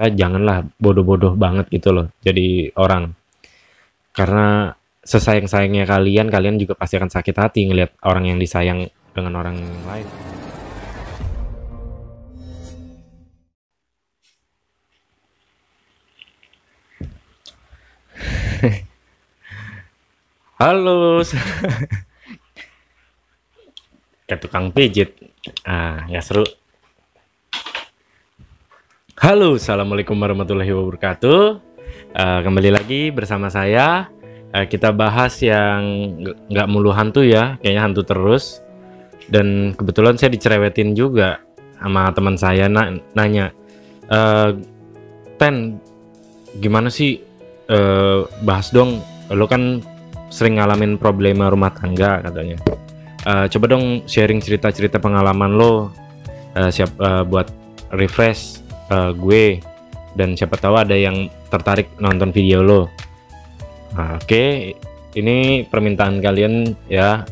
janganlah bodoh-bodoh banget gitu loh jadi orang. Karena sesayang-sayangnya kalian juga pasti akan sakit hati ngelihat orang yang disayang dengan orang yang lain. Halo, kayak tukang pijit. Nggak seru. Halo, assalamualaikum warahmatullahi wabarakatuh. Kembali lagi bersama saya. Kita bahas yang nggak mulu hantu ya, kayaknya hantu terus. Dan kebetulan saya dicerewetin juga sama teman saya nanya, Ten, gimana sih? Bahas dong, lo kan sering ngalamin problema rumah tangga katanya. Coba dong sharing cerita-cerita pengalaman lo, buat refresh gue, dan siapa tahu ada yang tertarik nonton video lo. Oke, ini permintaan kalian ya.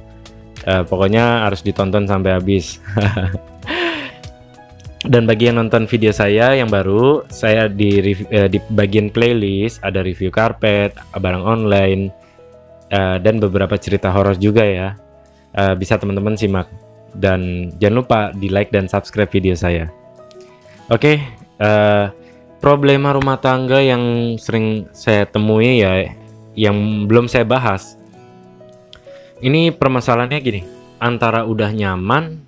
Pokoknya harus ditonton sampai habis. Dan bagi yang nonton video saya yang baru, saya di bagian playlist ada review karpet, barang online, dan beberapa cerita horor juga ya. Bisa teman-teman simak, dan jangan lupa di like dan subscribe video saya. Oke, problema rumah tangga yang sering saya temui ya, yang belum saya bahas. Ini permasalahannya gini, antara udah nyaman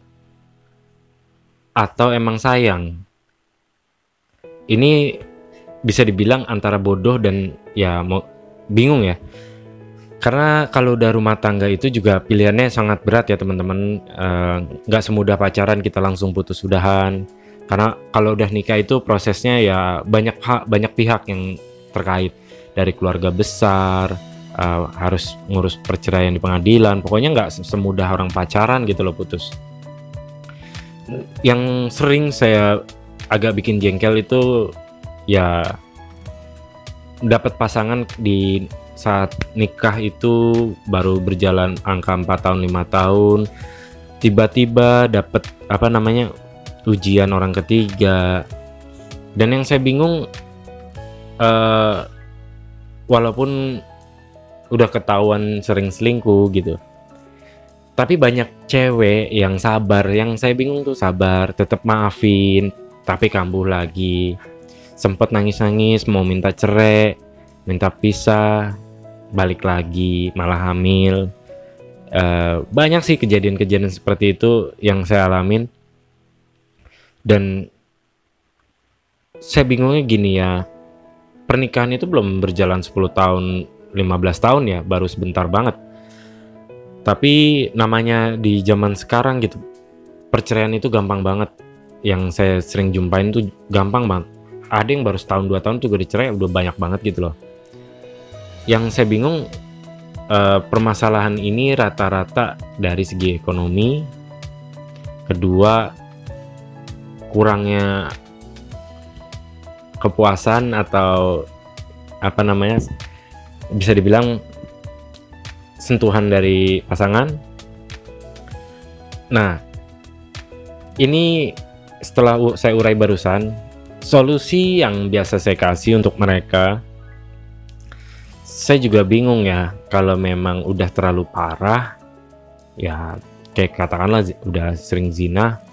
atau emang sayang. Ini bisa dibilang antara bodoh dan ya mau bingung ya. Karena kalau udah rumah tangga itu juga pilihannya sangat berat ya teman-teman. Nggak semudah pacaran kita langsung putus udahan. Karena kalau udah nikah itu prosesnya ya banyak pihak yang terkait, dari keluarga besar, harus ngurus perceraian di pengadilan. Pokoknya nggak semudah orang pacaran gitu loh putus. Yang sering saya agak bikin jengkel itu ya dapat pasangan di saat nikah itu baru berjalan angka 4 tahun 5 tahun, tiba-tiba dapat ujian orang ketiga. Dan yang saya bingung, walaupun udah ketahuan sering selingkuh gitu, tapi banyak cewek yang sabar. Yang saya bingung tuh sabar, tetap maafin, tapi kambuh lagi. Sempet nangis-nangis mau minta cerai, minta pisah, balik lagi malah hamil. Banyak sih kejadian-kejadian seperti itu yang saya alamin. Dan saya bingungnya gini ya, pernikahan itu belum berjalan 10 tahun 15 tahun ya, baru sebentar banget. Tapi namanya di zaman sekarang gitu, perceraian itu gampang banget. Yang saya sering jumpain tuh gampang banget. Ada yang baru setahun 2 tahun juga dicerai, udah banyak banget gitu loh. Yang saya bingung, permasalahan ini rata-rata dari segi ekonomi. Kedua, kurangnya kepuasan atau bisa dibilang sentuhan dari pasangan. Nah, ini setelah saya urai barusan, solusi yang biasa saya kasih untuk mereka, saya juga bingung ya, kalau memang udah terlalu parah, ya kayak katakanlah udah sering zina,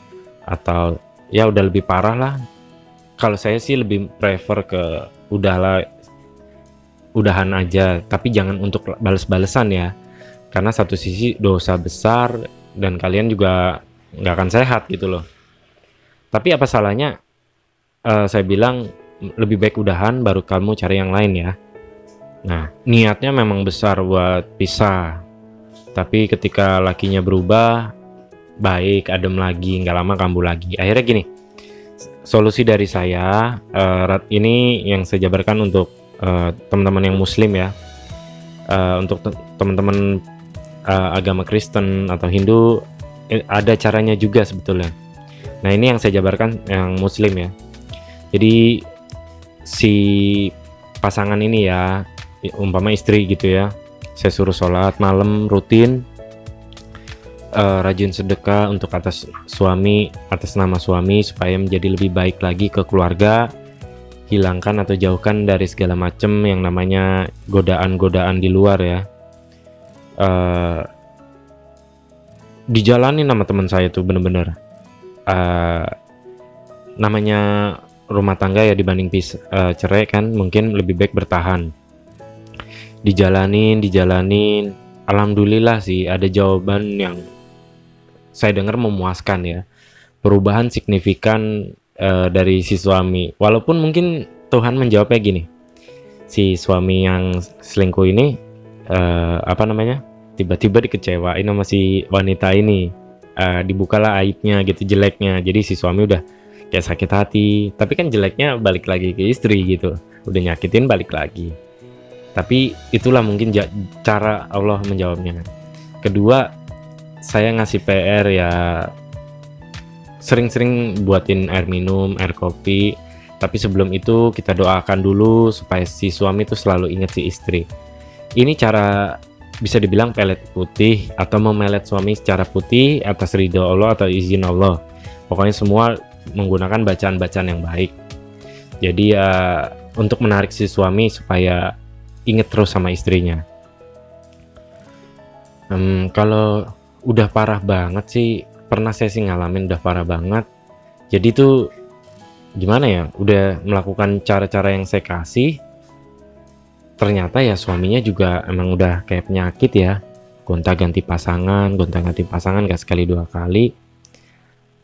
atau ya udah lebih parah lah. Kalau saya sih lebih prefer ke udahan aja, tapi jangan untuk bales-balesan ya. Karena satu sisi dosa besar dan kalian juga nggak akan sehat gitu loh. Tapi apa salahnya saya bilang lebih baik udahan baru kamu cari yang lain ya. Nah, niatnya memang besar buat pisah, tapi ketika lakinya berubah, baik, adem lagi, nggak lama kambuh lagi. Akhirnya gini, solusi dari saya, ini yang saya jabarkan untuk teman-teman yang muslim ya. Untuk teman-teman agama Kristen atau Hindu, ada caranya juga sebetulnya. Nah, ini yang saya jabarkan yang muslim ya. Jadi si pasangan ini ya, umpama istri gitu ya, saya suruh sholat malam rutin, rajin sedekah untuk atas nama suami supaya menjadi lebih baik lagi ke keluarga. hilangkan atau jauhkan dari segala macam yang namanya godaan-godaan di luar ya. Dijalanin sama teman saya tuh bener-bener namanya rumah tangga ya, dibanding cerai kan mungkin lebih baik bertahan. Dijalanin alhamdulillah sih ada jawaban yang saya dengar memuaskan ya, perubahan signifikan dari si suami. Walaupun mungkin Tuhan menjawabnya gini, si suami yang selingkuh ini tiba-tiba dikecewain sama si wanita ini, dibukalah aibnya gitu, jeleknya. Jadi si suami udah kayak sakit hati, tapi kan jeleknya balik lagi ke istri gitu, udah nyakitin balik lagi. Tapi itulah mungkin cara Allah menjawabnya. Kedua, saya ngasih PR ya, sering-sering buatin air minum, air kopi. Tapi sebelum itu kita doakan dulu supaya si suami itu selalu ingat si istri. Ini cara bisa dibilang pelet putih atau memelet suami secara putih atas ridho Allah atau izin Allah. Pokoknya semua menggunakan bacaan-bacaan yang baik. Jadi ya untuk menarik si suami supaya inget terus sama istrinya. Kalau udah parah banget sih, pernah saya sih ngalamin udah parah banget. Jadi tuh gimana ya, udah melakukan cara-cara yang saya kasih, ternyata ya suaminya juga emang udah kayak penyakit ya, gonta-ganti pasangan gak sekali dua kali.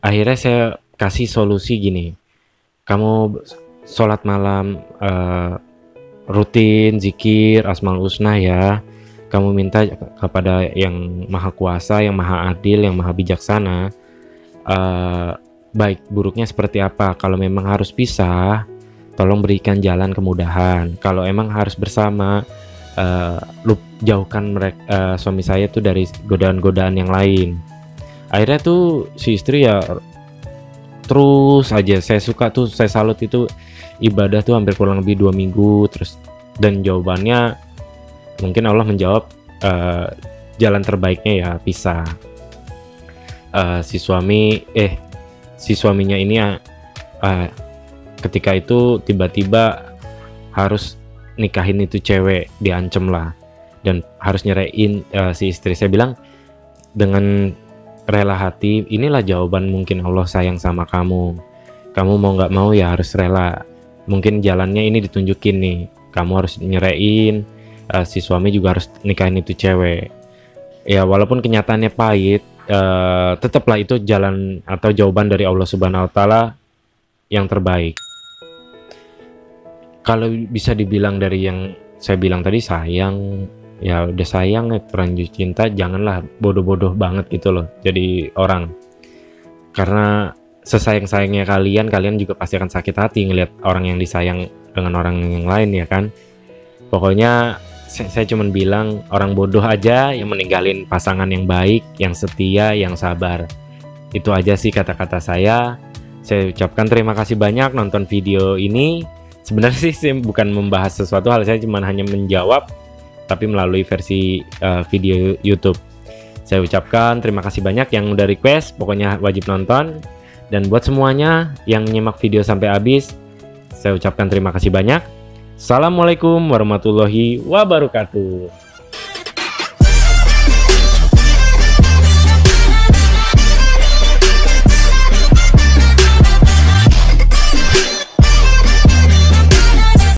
Akhirnya saya kasih solusi gini, kamu sholat malam rutin zikir Asmaul Husna ya, kamu minta kepada yang maha kuasa, yang maha adil, yang maha bijaksana, baik buruknya seperti apa. Kalau memang harus pisah, tolong berikan jalan kemudahan. Kalau emang harus bersama, jauhkan mereka, suami saya tuh dari godaan-godaan yang lain. Akhirnya tuh si istri ya terus aja, saya suka tuh, saya salut itu, ibadah tuh hampir kurang lebih 2 minggu terus. Dan jawabannya mungkin Allah menjawab, jalan terbaiknya ya pisah. Si suaminya ini ketika itu tiba-tiba harus nikahin itu cewek, diancem lah, dan harus nyerahin si istri. Saya bilang dengan rela hati, inilah jawaban mungkin Allah sayang sama kamu. Kamu mau nggak mau ya harus rela. Mungkin jalannya ini ditunjukin nih, kamu harus nyerahin, si suami juga harus nikahin itu cewek. Ya walaupun kenyataannya pahit, tetaplah itu jalan atau jawaban dari Allah Subhanahu Wa Taala yang terbaik. Kalau bisa dibilang dari yang saya bilang tadi, sayang, ya udah sayang ya, terlanjur cinta, janganlah bodoh-bodoh banget gitu loh jadi orang. Karena sesayang-sayangnya kalian juga pasti akan sakit hati ngelihat orang yang disayang dengan orang yang lain ya kan. Pokoknya saya cuma bilang, orang bodoh aja yang meninggalin pasangan yang baik, yang setia, yang sabar. Itu aja sih kata-kata saya. Saya ucapkan terima kasih banyak nonton video ini. Sebenarnya sih saya bukan membahas sesuatu hal, saya cuma hanya menjawab, tapi melalui versi video YouTube. Saya ucapkan terima kasih banyak yang udah request, pokoknya wajib nonton. Dan buat semuanya yang nyimak video sampai habis, saya ucapkan terima kasih banyak. Assalamualaikum warahmatullahi wabarakatuh.